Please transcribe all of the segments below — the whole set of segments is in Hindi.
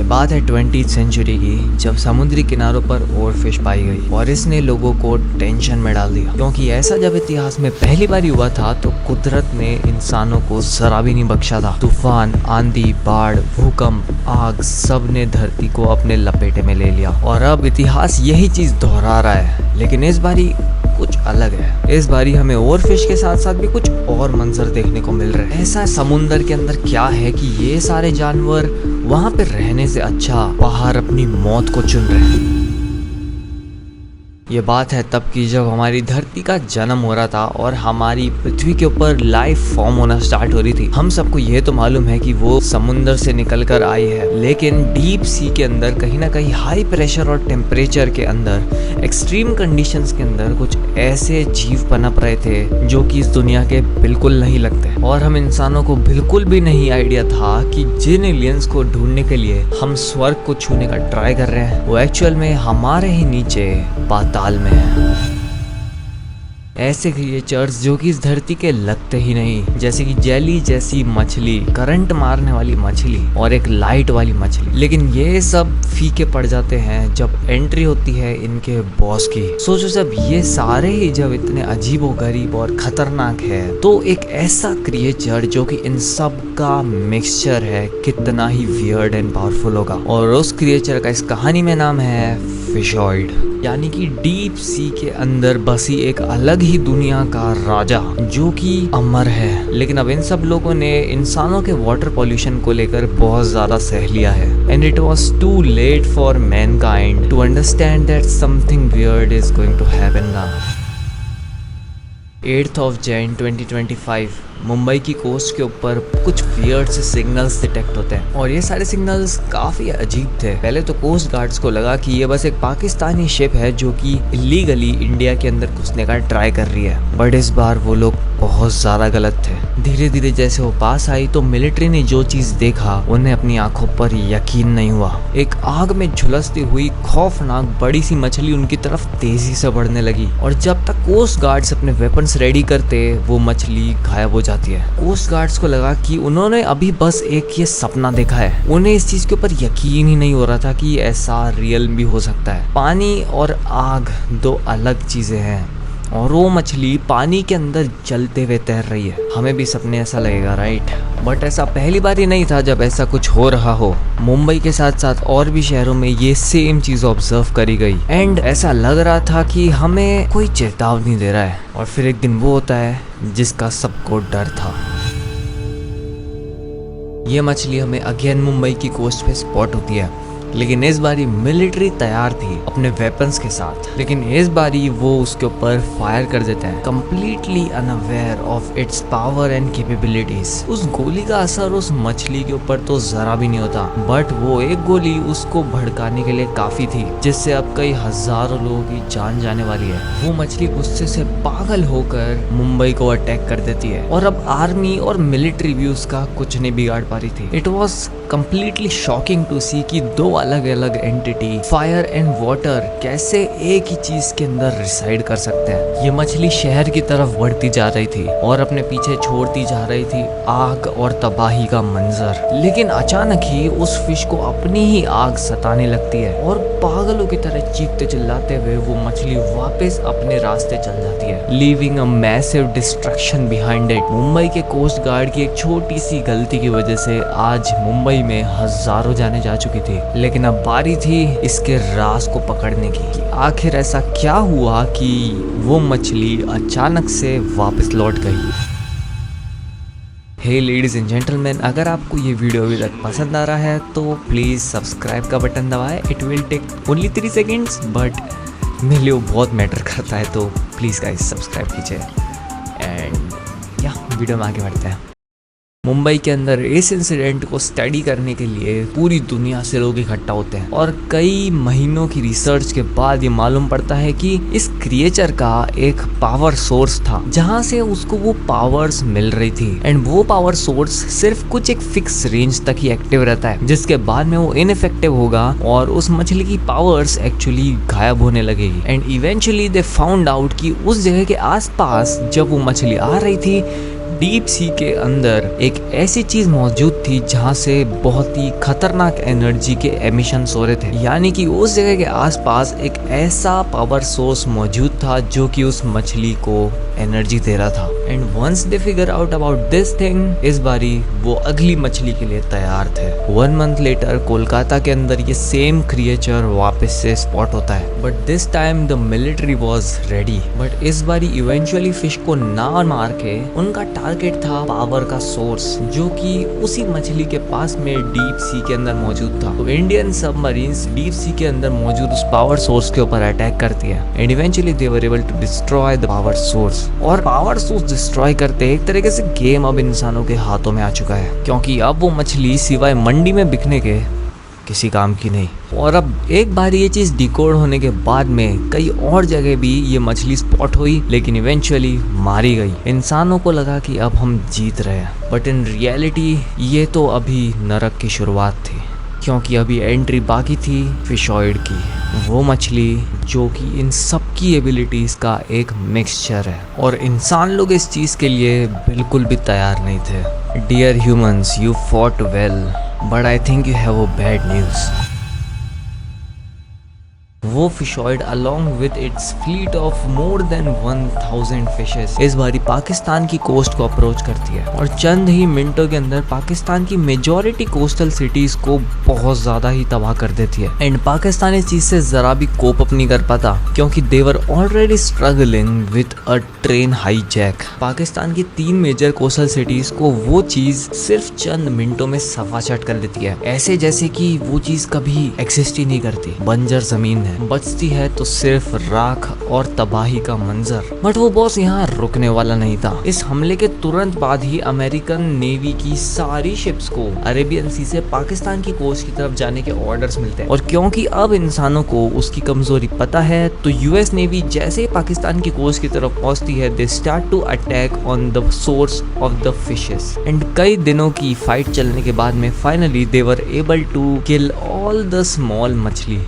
बात है 20th सेंचुरी की, जब समुद्री किनारों पर ओवरफिश पाई गई और इसने लोगों को टेंशन में डाल दिया। क्योंकि ऐसा जब इतिहास में पहली बार हुआ था तो कुदरत ने इंसानों को जरा भी नहीं बख्शा था। तूफान, आंधी, बाढ़, भूकंप, आग, सब ने धरती को अपने लपेटे में ले लिया और अब इतिहास यही चीज दोहरा रहा है, लेकिन इस बारी कुछ अलग है। इस बारी हमें ओवरफिश के साथ साथ भी कुछ और मंजर देखने को मिल रहे हैं। ऐसा समुंदर के अंदर क्या है कि ये सारे जानवर वहां पे रहने से अच्छा बाहर अपनी मौत को चुन रहे हैं। ये बात है तब की जब हमारी धरती का जन्म हो रहा था और हमारी पृथ्वी के ऊपर लाइफ फॉर्म होना स्टार्ट हो रही थी। हम सबको ये तो मालूम है कि वो समुंदर से निकल कर आई है, लेकिन डीप सी के अंदर कहीं ना कहीं हाई प्रेशर और टेम्परेचर के अंदर एक्सट्रीम कंडीशंस के अंदर कुछ ऐसे जीव पनप रहे थे जो कि इस दुनिया के बिल्कुल नहीं लगते। और हम इंसानों को बिल्कुल भी नहीं आइडिया था कि जिन एलियंस को ढूंढने के लिए हम स्वर्ग को छूने का ट्राई कर रहे हैं वो एक्चुअल में हमारे ही नीचे पाताल में है। ऐसे क्रिएचर्स जो कि इस धरती के लगते ही नहीं, जैसे कि जेली जैसी मछली, करंट मारने वाली मछली और एक लाइट वाली मछली, लेकिन ये सब फीके पड़ जाते हैं जब एंट्री होती है इनके बॉस की। सोचो जब ये सारे ही जब इतने अजीबोगरीब और खतरनाक है तो एक ऐसा क्रिएचर जो कि इन सब का मिक्सचर है कितना ही वियर्ड एंड पावरफुल होगा। और उस क्रिएचर का इस कहानी में नाम है फिशॉइड, यानी कि डीप सी के अंदर बसी एक अलग ही दुनिया का राजा जो कि अमर है। लेकिन अब इन सब लोगों ने इंसानों के वाटर पॉल्यूशन को लेकर बहुत ज्यादा सह लिया है and it was too late for mankind to understand that something weird is going to happen now. 8th of Jan 2025 Mumbai की कोस्ट के ऊपर कुछ वियर्ड से सिग्नल्स डिटेक्ट होते हैं और ये सारे सिग्नल्स काफ़ी अजीब थे। पहले तो कोस्ट गार्ड्स को लगा कि ये बस एक पाकिस्तानी शिप है जो कि इलीगली इंडिया के अंदर घुसने का ट्राई कर रही है, बट इस बार वो लोग बहुत ज़्यादा गलत थे। धीरे धीरे जैसे वो पास आई तो मिलिट्री ने जो चीज़ देखा उन्हें अपनी आंखों पर यकीन नहीं हुआ। एक आग में झुलसती हुई खौफनाक बड़ी सी मछली उनकी तरफ तेजी से बढ़ने लगी और जब तक कोस्ट गार्ड्स अपने वेपन्स रेडी करते वो मछली गायब हो जाती है। कोस्ट गार्ड्स को लगा कि उन्होंने अभी बस एक ये सपना देखा है। उन्हें इस चीज के ऊपर यकीन ही नहीं हो रहा था कि ऐसा रियल भी हो सकता है। पानी और आग दो अलग चीजें हैं और वो मछली पानी के अंदर जलते हुए तैर रही है। हमें भी सपने ऐसा लगेगा, राइट? बट ऐसा पहली बार ही नहीं था जब ऐसा कुछ हो रहा हो। मुंबई के साथ साथ और भी शहरों में ये सेम चीज ऑब्जर्व करी गई एंड ऐसा लग रहा था कि हमें कोई चेतावनी दे रहा है। और फिर एक दिन वो होता है जिसका सबको डर था। ये मछली हमें अगेन मुंबई की कोस्ट पे स्पॉट होती है, लेकिन इस बारी मिलिट्री तैयार थी अपने वेपन्स के साथ, लेकिन इस बारी वो उसके ऊपर फायर कर देते हैं completely unaware of its power and capabilities. उस गोली का असर उस मछली के ऊपर तो जरा भी नहीं होता, बट वो एक गोली उसको भड़काने के लिए काफी थी, जिससे अब कई हजारों लोगों की जान जाने वाली है। वो मछली गुस्से से पागल होकर मुंबई को अटैक कर देती है और अब आर्मी और मिलिट्री भी उसका कुछ नहीं बिगाड़ पा रही थी। It was completely shocking to see कि दो अलग अलग एंटिटी फायर एंड वाटर कैसे एक ही चीज के अंदर रिसाइड कर सकते हैं। ये मछली शहर की तरफ बढ़ती जा रही थी और अपने पीछे छोड़ती जा रही थी आग और तबाही का मंजर, लेकिन अचानक ही उस फिश को अपनी ही आग सताने लगती है और पागलों की तरह चीखते चिल्लाते हुए वो मछली वापस अपने रास्ते चल जाती है, leaving a massive destruction behind it. Mumbai के कोस्ट गार्ड की एक छोटी सी गलती की वजह से आज मुंबई में हजारों जाने जा चुकी थी, लेकिन अब बारी थी इसके राज को पकड़ने की कि आखिर ऐसा क्या हुआ कि वो मछली अचानक से वापस लौट गई। हे लेडीज एंड जेंटलमैन, अगर आपको ये वीडियो अभी तक पसंद आ रहा है तो प्लीज़ सब्सक्राइब का बटन दबाएं। It will take only 3 seconds, but मेरे लिए वो बहुत मैटर करता है, तो प्लीज़ गाइस सब्सक्राइब कीजिए एंड या वीडियो में आगे बढ़ते हैं। मुंबई के अंदर इस इंसिडेंट को स्टडी करने के लिए पूरी दुनिया से लोग इकट्ठा होते हैं और कई महीनों की रिसर्च के बाद ये मालूम पड़ता है कि इस क्रिएचर का एक पावर सोर्स था जहां से उसको वो पावर्स मिल रही थी एंड वो पावर सोर्स सिर्फ कुछ एक फिक्स रेंज तक ही एक्टिव रहता है, जिसके बाद में वो इनइफेक्टिव होगा और उस मछली की पावर्स एक्चुअली गायब होने लगेगी। And eventually they found out कि उस जगह के आसपास जब वो मछली आ रही थी डीप सी के अंदर एक ऐसी चीज मौजूद थी जहाँ से बहुत ही खतरनाक एनर्जी के एमिशंस हो रहे थे, यानी कि उस जगह के आसपास एक ऐसा पावर सोर्स मौजूद था जो कि उस मछली को एनर्जी दे रहा था। And once they figure out about this thing, इस बारी वो अगली मछली के लिए तैयार थे। 1 मंथ लेटर कोलकाता के अंदर ये सेम क्रिएचर वापस से स्पॉट होता है, but this time the military was ready. But इस बारी इवेंचुअली फिश को ना मार के उनका टारगेट था पावर का सोर्स, जो कि उसी मछली के पास में डीप सी के अंदर मौजूद था। तो इंडियन सबमरीन्स डीप सी के अंदर मौजूद उस पावर सोर्स के ऊपर अटैक करती है and eventually they were able to destroy the power source. और पावर सोर्स डिस्ट्रॉय करते एक तरीके से गेम अब इंसानों के हाथों में आ चुका है, क्योंकि अब वो मछली सिवाय मंडी में बिकने के किसी काम की नहीं। और अब एक बार ये चीज डिकोड होने के बाद में कई और जगह भी ये मछली स्पॉट हुई, लेकिन इवेंचुअली मारी गई। इंसानों को लगा कि अब हम जीत रहे हैं, बट इन रियलिटी ये तो अभी नरक की शुरुआत थी, क्योंकि अभी एंट्री बाकी थी फिशॉइड की, वो मछली जो कि इन सब की एबिलिटीज का एक मिक्सचर है। और इंसान लोग इस चीज के लिए बिल्कुल भी तैयार नहीं थे। Dear humans, you fought well, but I think you have a bad news. वो fishoid along with its fleet of more than 1000 fishes इस बारी पाकिस्तान की कोस्ट को अप्रोच करती है और चंद ही मिनटों के अंदर पाकिस्तान की मेजॉरिटी कोस्टल सिटीज को बहुत ज्यादा ही तबाह कर देती है। एंड पाकिस्तान इस चीज से जरा भी कोप अप नहीं कर पाता, क्योंकि they were already struggling with a train hijack. Pakistan की 3 मेजर कोस्टल सिटीज को वो चीज सिर्फ चंद मिनटों में सफाचट कर देती है, ऐसे जैसे कि वो चीज कभी एग्जिस्ट ही नहीं करती। बंजर जमीन है, बचती है तो सिर्फ राख और तबाही का मंजर। बट वो बॉस यहाँ रुकने वाला नहीं था। इस हमले के तुरंत बाद ही अमेरिकन नेवी की सारी शिप्स को अरेबियन सी से पाकिस्तान की कोस्ट की तरफ जाने के ऑर्डर्स मिलते हैं। और क्योंकि अब इंसानों को उसकी कमजोरी पता है, तो यूएस नेवी जैसे ही पाकिस्तान की कोस्ट की तरफ पहुंचती है, they start to attack on the source of the fishes. And कई दिनों की फाइट चलने के बाद में finally they were able to kill all the small मछली।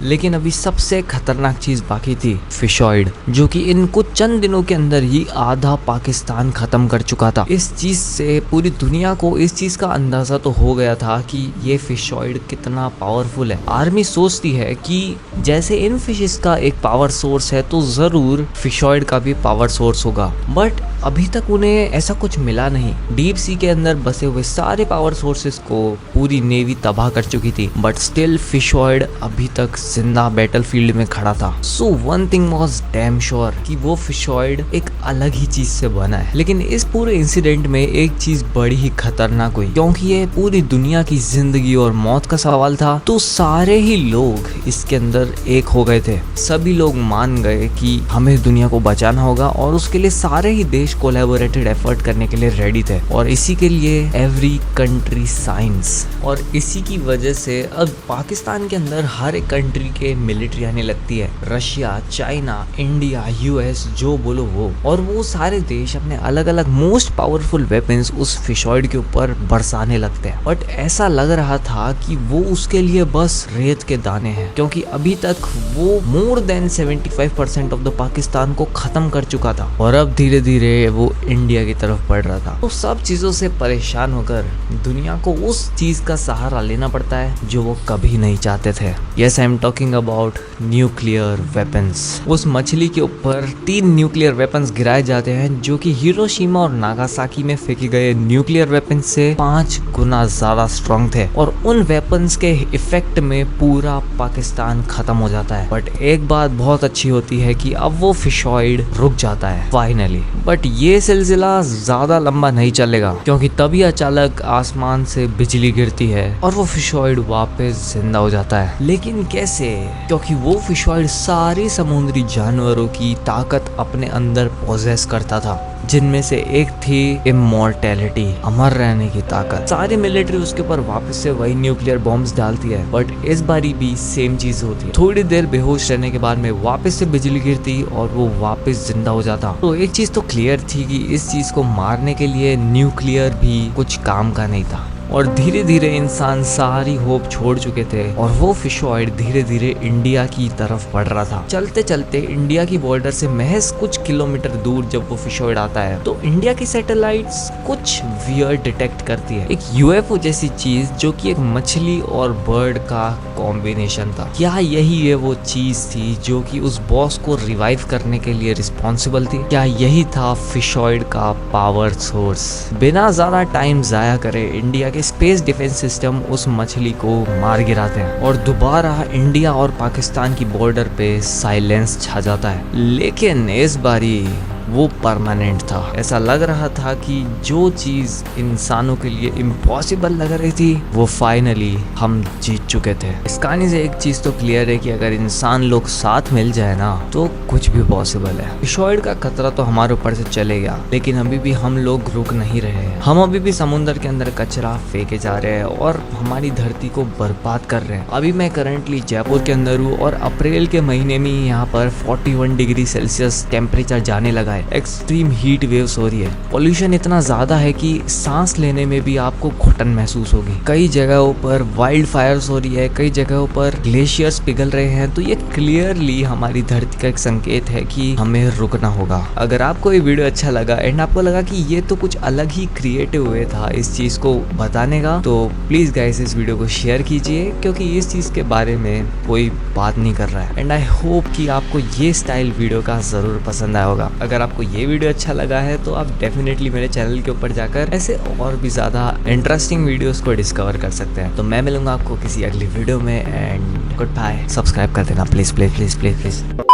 लेकिन अभी सबसे खतरनाक चीज बाकी थी, फिशॉइड, जो कि इन कुछ चंद दिनों के अंदर ही आधा पाकिस्तान खत्म कर चुका था। इस चीज से पूरी दुनिया को इस चीज का अंदाजा तो हो गया था कि ये फिशॉइड कितना पावरफुल है। आर्मी सोचती है कि जैसे इन फिशेस का एक पावर सोर्स है तो जरूर फिशॉइड का भी पावर सोर्स होगा, बट अभी तक उन्हें ऐसा कुछ मिला नहीं। डीप सी के अंदर बसे हुए सारे पावर सोर्सेस को पूरी नेवी तबाह कर चुकी थी, बट स्टिल फिशॉइड अभी तक जिंदा बैटलफील्ड में खड़ा था। So one thing was damn sure कि वो फिशॉइड एक अलग ही चीज से बना है। लेकिन इस पूरे इंसिडेंट में एक चीज बड़ी ही खतरनाक हुई, क्योंकि ये पूरी दुनिया की जिंदगी और मौत का सवाल था। तो सारे ही लोग इसके अंदर एक हो गए थे। सभी लोग मान गए कि हमें दुनिया को बचाना होगा और उसके लिए सारे ही देश कोलैबोरेटेड एफर्ट करने के लिए रेडी थे। और इसी के लिए एवरी कंट्री साइंस, और इसी की वजह से अब पाकिस्तान के अंदर हर एक कंट्री के मिलिट्री आने लगती है। रशिया, चाइना, इंडिया, यूएस, जो बोलो वो। और वो सारे देश अपने अलग अलग मोस्ट पावरफुल वेपन्स उस फिशॉइड के ऊपर बरसाने लगते हैं। बट ऐसा लग रहा था कि वो उसके लिए बस रेत के दाने हैं, क्योंकि अभी तक वो more than 75% of the Pakistan को खत्म कर चुका था और अब धीरे धीरे वो इंडिया की तरफ बढ़ रहा था। तो सब चीजों से परेशान होकर दुनिया को उस चीज का सहारा लेना पड़ता है जो वो कभी नहीं चाहते थे। Yes, I am talking about nuclear weapons. उस मछली के ऊपर 3 न्यूक्लियर वेपन्स गिराए जाते हैं, जो कि हिरोशिमा और नागासाकी में फेंके गए न्यूक्लियर वेपन्स से 5 गुना ज्यादा स्ट्रॉन्ग थे। और उन वेपन्स के इफेक्ट में पूरा पाकिस्तान खत्म हो जाता है। बट एक बात बहुत अच्छी होती है कि अब वो फिशॉइड रुक जाता है फाइनली। बट ये सिलसिला ज्यादा लंबा नहीं चलेगा, क्योंकि तभी अचानक आसमान से बिजली गिरती है और वो फिशॉइड वापस जिंदा हो जाता है। लेकिन कैसे? क्योंकि वो फिशॉइड सारी समुद्री जानवरों की ताकत अपने अंदर पोजेस करता था, जिनमें से एक थी इमॉर्टैलिटी, अमर रहने की ताकत। सारी मिलिट्री उसके ऊपर वापस से वही न्यूक्लियर बॉम्ब्स डालती है, बट इस बारी भी सेम चीज होती है। थोड़ी देर बेहोश रहने के बाद में वापस से बिजली गिरती और वो वापस जिंदा हो जाता। तो एक चीज तो क्लियर थी कि इस चीज को मारने के लिए न्यूक्लियर भी कुछ काम का नहीं था। और धीरे धीरे इंसान सारी होप छोड़ चुके थे और वो फिशॉइड धीरे धीरे इंडिया की तरफ बढ़ रहा था। चलते चलते इंडिया की बॉर्डर से महज कुछ किलोमीटर दूर जब वो फिशॉइड आता है तो इंडिया की सैटेलाइट्स कुछ वियर्ड डिटेक्ट करती है, एक यूएफओ जैसी चीज जो कि एक मछली और बर्ड का कॉम्बिनेशन था। क्या यही है वो चीज थी जो कि उस बॉस को रिवाइव करने के लिए रिस्पॉन्सिबल थी? क्या यही था फिशॉइड का पावर सोर्स? बिना ज्यादा टाइम जाया करे इंडिया के स्पेस डिफेंस सिस्टम उस मछली को मार गिराते हैं और दोबारा इंडिया और पाकिस्तान की बॉर्डर पे साइलेंस छा जाता है। लेकिन इस बारी वो परमानेंट था। ऐसा लग रहा था कि जो चीज इंसानों के लिए इम्पॉसिबल लग रही थी वो फाइनली हम जीत चुके थे। इस कहानी से एक चीज तो क्लियर है कि अगर इंसान लोग साथ मिल जाए ना तो कुछ भी पॉसिबल है। फिशॉइड का खतरा तो हमारे ऊपर से चले गया, लेकिन अभी भी हम लोग रुक नहीं रहे हैं। हम अभी भी समुद्र के अंदर कचरा फेंके जा रहे हैं और हमारी धरती को बर्बाद कर रहे हैं। अभी मैं करंटली जयपुर के अंदर हूँ और अप्रैल के महीने में यहाँ पर 41 डिग्री सेल्सियस टेम्परेचर जाने लगा है। एक्सट्रीम हीट वेव्स हो रही है। पॉल्यूशन इतना ज्यादा है कि सांस लेने में भी आपको घुटन महसूस होगी। कई जगहों पर वाइल्ड फायर्स हो रही है, कई जगहों पर ग्लेशियर्स पिघल रहे हैं। तो ये क्लियरली हमारी धरती का एक संकेत है कि हमें रुकना होगा। अगर आपको ये वीडियो अच्छा लगा एंड आपको लगा कि ये तो कुछ अलग ही क्रिएटिव वे था इस चीज को बताने का, तो प्लीज गाइस इस वीडियो को शेयर कीजिए, क्योंकि इस चीज के बारे में कोई बात नहीं कर रहा है। एंड आई होप कि आपको ये स्टाइल वीडियो का जरूर पसंद आया होगा। अगर आपको ये वीडियो अच्छा लगा है तो आप डेफिनेटली मेरे चैनल के ऊपर जाकर ऐसे और भी ज्यादा इंटरेस्टिंग वीडियोस को डिस्कवर कर सकते हैं। तो मैं मिलूंगा आपको किसी अगली वीडियो में एंड गुड बाय। सब्सक्राइब कर देना please please please please please.